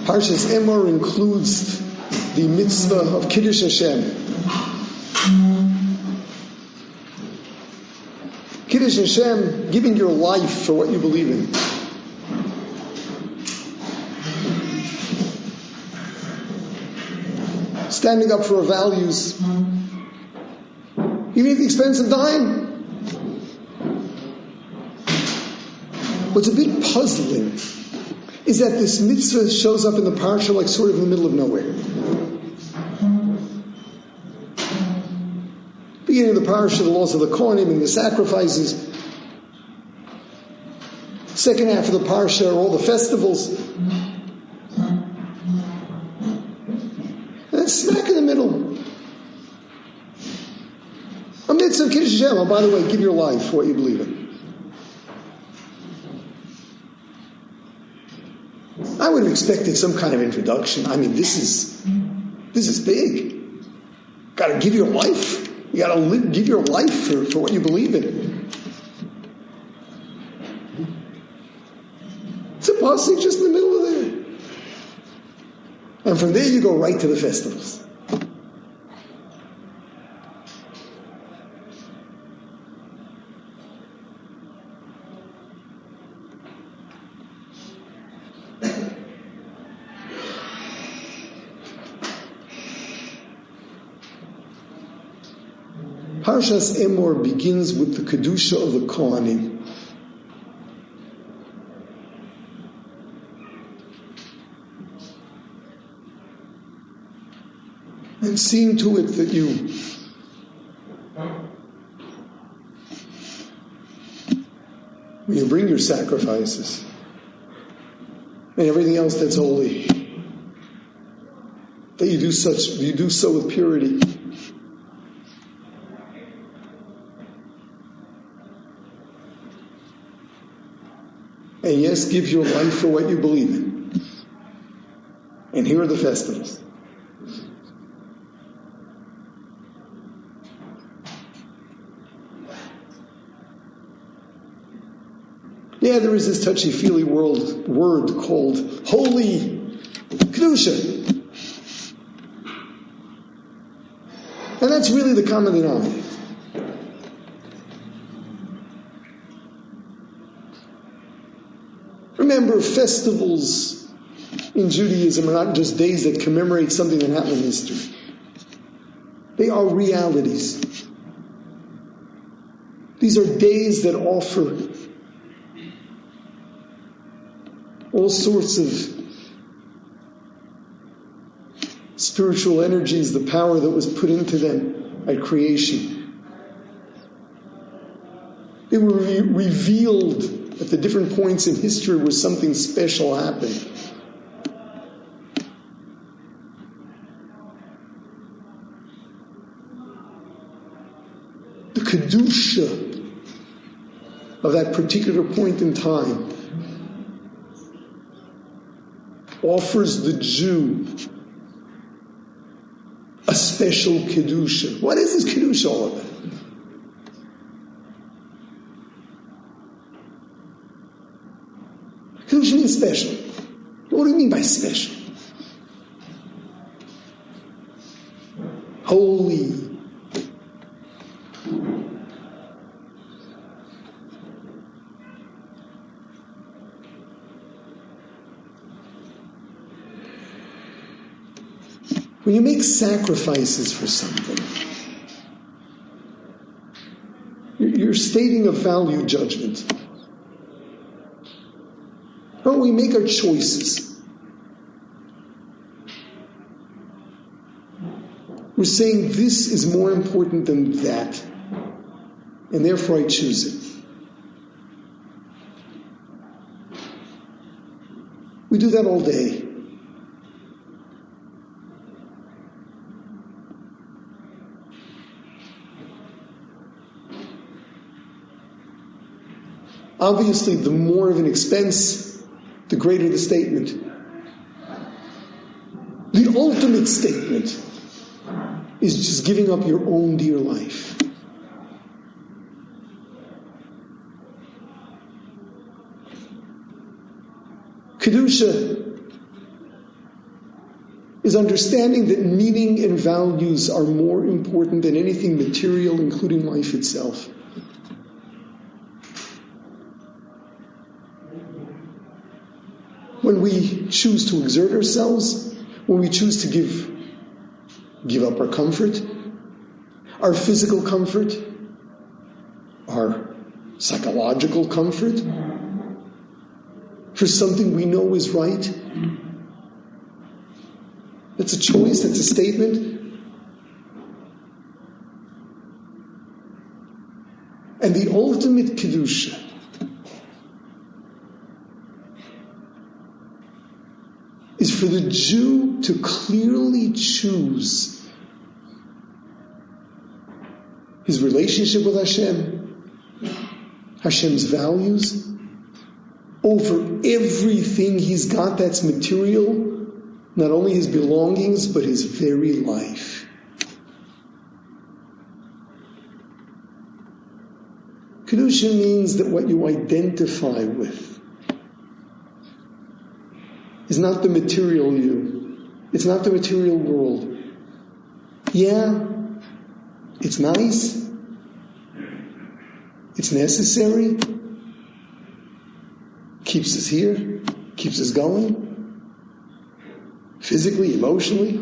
Parshas Emor includes the mitzvah of Kiddush HaShem. Kiddush HaShem, giving your life for what you believe in. Standing up for our values, even at the expense of dying. What's a bit puzzling is that this mitzvah shows up in the parsha like sort of in the middle of nowhere. Beginning of the parsha, the laws of the Kohanim and the sacrifices. Second half of the parsha are all the festivals. And smack in the middle, a mitzvah of Kiddush HaShem. Oh, by the way, give your life for what you believe in. I would have expected some kind of introduction. I mean, this is big. Got to give your life. You got to give your life for what you believe in. It's a pasuk just in the middle of there. And from there you go right to the festivals. Parshas Emor begins with the Kedusha of the Kohanim. And seeing to it that when you bring your sacrifices and everything else that's holy, that you do so with purity. And yes, give your life for what you believe in. And here are the festivals. Yeah, there is this touchy-feely word called holy Kedusha. And that's really the common denominator. Remember, festivals in Judaism are not just days that commemorate something that happened in history. They are realities. These are days that offer all sorts of spiritual energies, the power that was put into them at creation. They were revealed at the different points in history where something special happened. The Kedusha of that particular point in time offers the Jew a special Kedusha. What is this Kedusha all about? Kedusha means special. What do you mean by special? Holy. When you make sacrifices for something, you're stating a value judgment. When we make our choices, we're saying this is more important than that, and therefore I choose it. We do that all day. Obviously, the more of an expense, the greater the statement. The ultimate statement is just giving up your own dear life. Kedusha is understanding that meaning and values are more important than anything material, including life itself. When we choose to exert ourselves, when we choose to give up our comfort, our physical comfort, our psychological comfort, for something we know is right, that's a choice, that's a statement. And the ultimate Kedusha is for the Jew to clearly choose his relationship with Hashem, Hashem's values, over everything he's got that's material, not only his belongings, but his very life. Kedusha means that what you identify with is not the material you. It's not the material world. Yeah, it's nice. It's necessary. Keeps us here. Keeps us going. Physically, emotionally.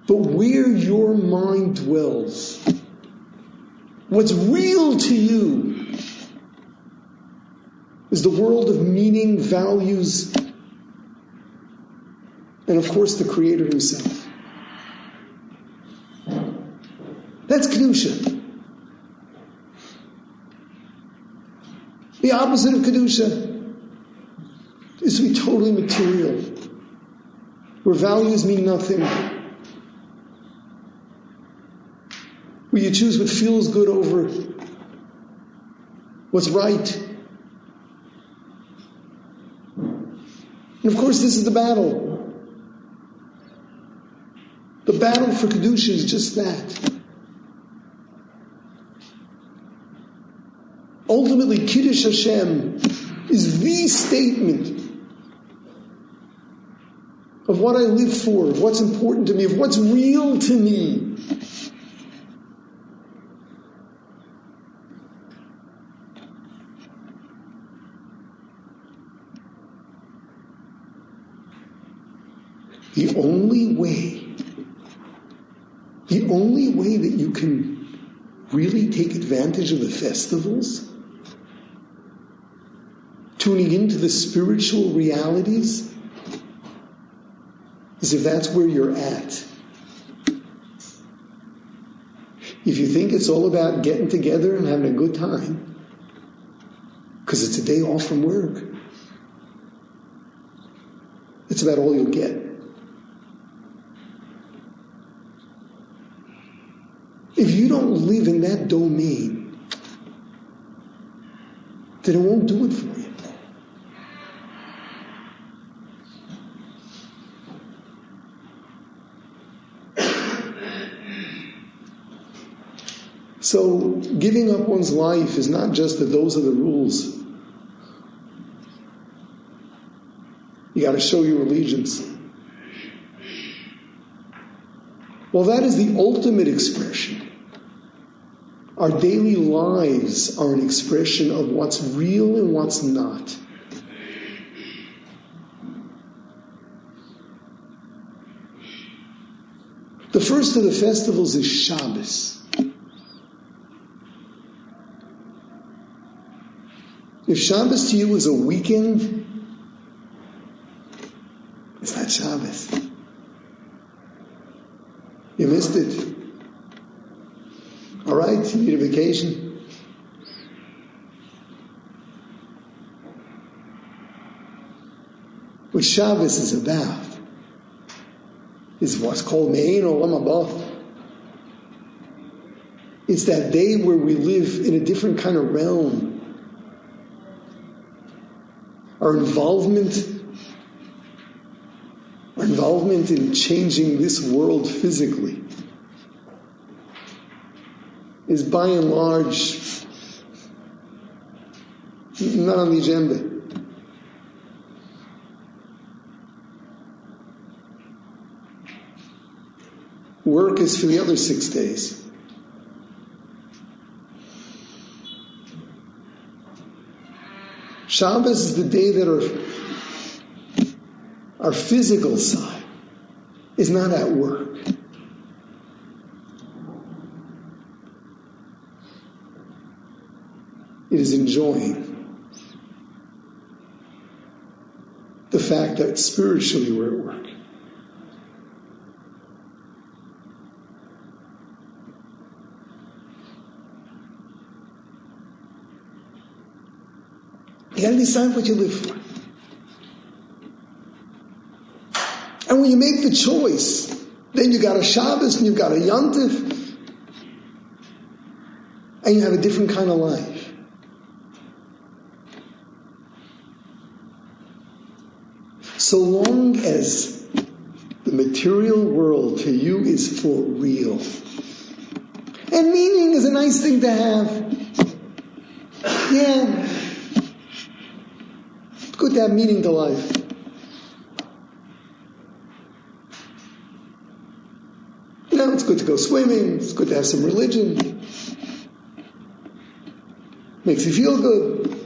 But where your mind dwells, what's real to you, is the world of meaning, values, and of course the Creator Himself. That's Kedusha. The opposite of Kedusha is to be totally material, where values mean nothing, where you choose what feels good over what's right. And of course, this is the battle. The battle for Kedusha is just that. Ultimately, Kiddush HaShem is the statement of what I live for, of what's important to me, of what's real to me. The only way that you can really take advantage of the festivals, tuning into the spiritual realities, is if that's where you're at. If you think it's all about getting together and having a good time, because it's a day off from work, it's about all you'll get. If you don't live in that domain, then it won't do it for you. So giving up one's life is not just that those are the rules. You got to show your allegiance. Well, that is the ultimate expression. Our daily lives are an expression of what's real and what's not. The first of the festivals is Shabbos. If Shabbos to you is a weekend, it's not Shabbos. You missed it. All right, you need a vacation. What Shabbos is about is what's called Me'ein Olam Haba. It's that day where we live in a different kind of realm. Our involvement in changing this world physically is by and large not on the agenda. Work is for the other 6 days. Shabbos is the day that our physical side is not at work. It is enjoying the fact that spiritually we're at work. You got to decide what you live for. And when you make the choice, then you got a Shabbos and you've got a Yontif, and you have a different kind of life. So long as the material world to you is for real, and meaning is a nice thing to have. Yeah. It's good to have meaning to life. You know, it's good to go swimming, it's good to have some religion. Makes you feel good.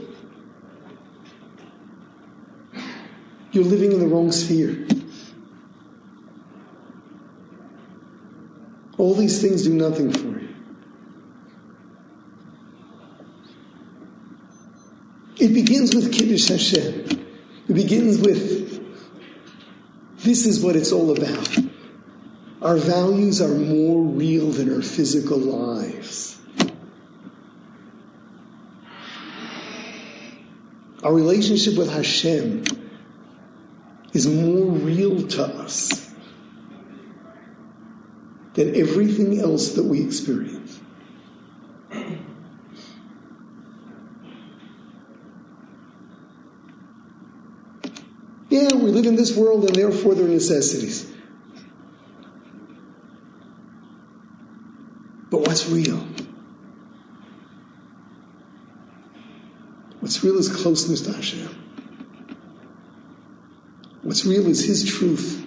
You're living in the wrong sphere. All these things do nothing for you. It begins with Kiddush HaShem. It begins with, this is what it's all about. Our values are more real than our physical lives. Our relationship with Hashem is more real to us than everything else that we experience. Yeah, we live in this world and therefore there are necessities. But what's real? What's real is closeness to Hashem. What's real is His truth.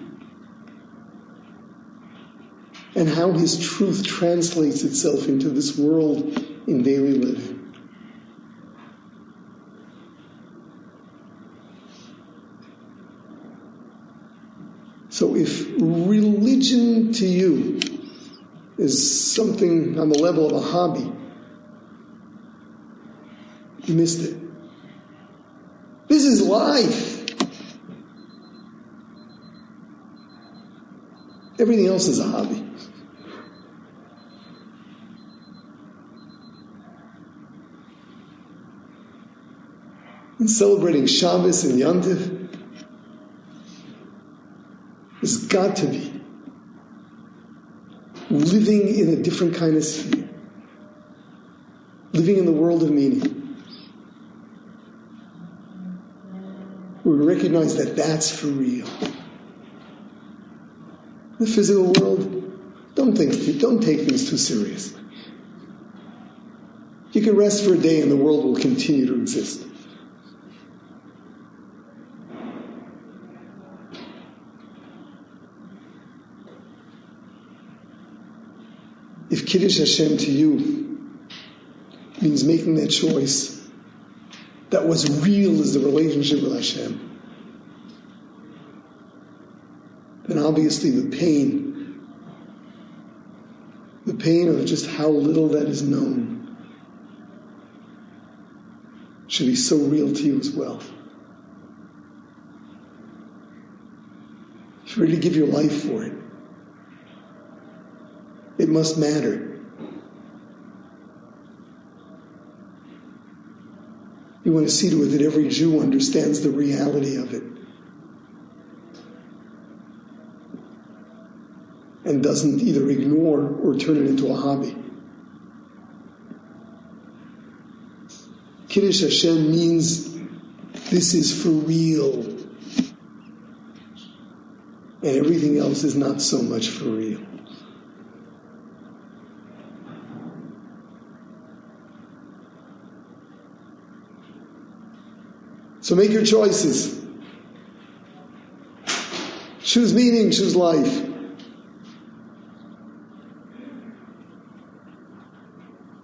And how His truth translates itself into this world in daily living. So if religion to you is something on the level of a hobby, you missed it. This is life. Everything else is a hobby. And celebrating Shabbos and Yontif has got to be living in a different kind of sphere. Living in the world of meaning. We recognize that that's for real. The physical world, don't take things too seriously. You can rest for a day and the world will continue to exist. If Kiddush HaShem to you means making that choice, that what's real is the relationship with Hashem, then obviously the pain of just how little that is known should be so real to you as well. If you're ready to give your life for it, it must matter. You want to see to it that every Jew understands the reality of it and doesn't either ignore or turn it into a hobby. Kiddush HaShem means this is for real, and everything else is not so much for real. So make your choices. Choose meaning, choose life.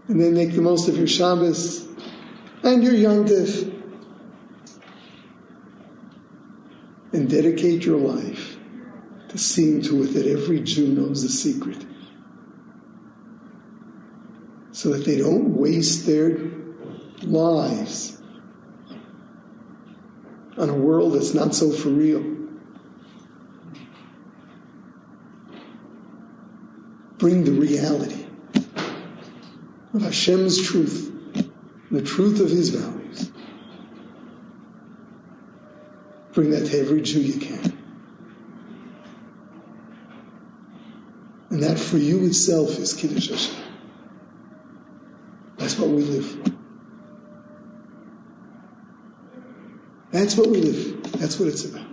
And then make the most of your Shabbos and your Yom Tov. And dedicate your life to seeing to it that every Jew knows the secret, so that they don't waste their lives on a world that's not so for real. Bring the reality of Hashem's truth, the truth of His values. Bring that to every Jew you can. And that for you itself is Kiddush HaShem. That's what we live for. That's what we live for. That's what it's about.